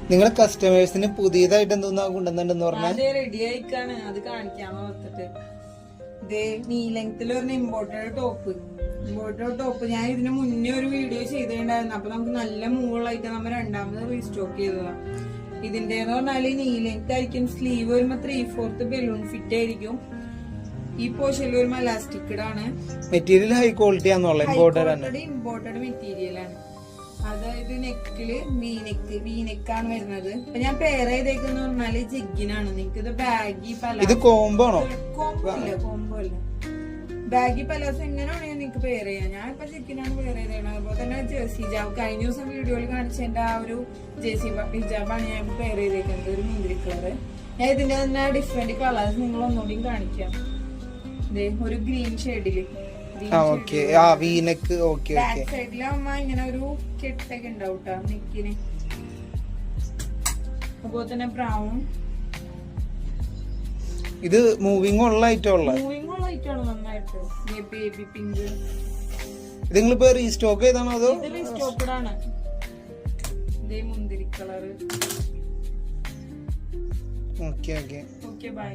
നിങ്ങളെ കസ്റ്റമേഴ്സിന് പുതിയതായിട്ട് എന്തോന്നാ കൊണ്ടുവന്നിട്ടുണ്ടെന്ന് പറഞ്ഞാൽ റെഡി ആയിക്കാണ്, അത് കാണിക്കാന്ന് ഓർത്തിട്ട്. ഇതേ നീ ലെങ്ത്തിൽ ഒരു ഇമ്പോർട്ടഡ് ടോപ്പ് ഞാൻ ഇതിന് മുന്നേ ഒരു വീഡിയോ ചെയ്തിട്ടുണ്ടായിരുന്നു. അപ്പൊ നമുക്ക് നല്ല മൂവുകളായിട്ട് നമ്മൾ രണ്ടാമത് റീസ്റ്റോക്ക് ചെയ്തതാ. ഇതിന്റെന്ന് പറഞ്ഞാല് നീ ലെങ്ത് ആയിരിക്കും. സ്ലീവ് വരുമ്പോ 3/4 ബലൂൺ ഫിറ്റ് ആയിരിക്കും. ഈ പോർഷനിൽ വരുമ്പോ എലാസ്റ്റിക്കഡ് ആണ്. മെറ്റീരിയൽ ഹൈ ക്വാളിറ്റി ആണെന്നുള്ള ഇമ്പോർട്ടഡ് മെറ്റീരിയൽ ആണ്. അതായത് നെക്കില് വീനെക്കാണ് വരുന്നത്. ഇപ്പൊ ഞാൻ പെയർ ചെയ്തേക്കെന്ന് പറഞ്ഞാല് ജിഗിനാണ്. നിങ്ങക്ക് ഇത് ബാഗി ഇത് കോംബോ ആണോ? കോംബോ അല്ല, ബാഗി പലാസോ എങ്ങനെയാണെങ്കിൽ നിങ്ങക്ക് പെയർ ചെയ്യാം. ഞാൻ ഇപ്പൊ ജിഗിനാണ് പെയർ ചെയ്തേക്കുന്നത്. അതുപോലെ തന്നെ ജേഴ്സി ഹിജാബ് കഴിഞ്ഞ ദിവസം വീഡിയോയിൽ കാണിച്ചതിന്റെ ആ ഒരു ജേഴ്സി ഹിജാബാണ് ഞാൻ പെയർ ചെയ്തേക്കുന്നത്, ഒരു മുന്തിരി കളറ്. ഞാൻ ഇതിന്റെ തന്നെ ഡിഫറെന്റ് കളേഴ്സ് നിങ്ങൾ ഒന്നുകൂടി കാണിക്കാം. ഒരു ഗ്രീൻ ഷെയ്ഡില് ബാക്ക് സൈഡിലാവുമ്പോ ഇങ്ങനെ ഒരു കെട്ടൊക്കെ ഉണ്ടാവും നെക്കിന്. അതുപോലെ തന്നെ ബ്രൗൺ. ഇത് മൂവിംഗ് ഉള്ള ഐറ്റം ആണ് നന്നായിട്ട്. Baby pink. ഇത് നിങ്ങളിപ്പോ റീസ്റ്റോക്ക് ചെയ്താണോ അതോ? റീസ്റ്റോക്കഡ് ആണ്. ഇതേ മുന്തിരി കളറ്. Okay bye.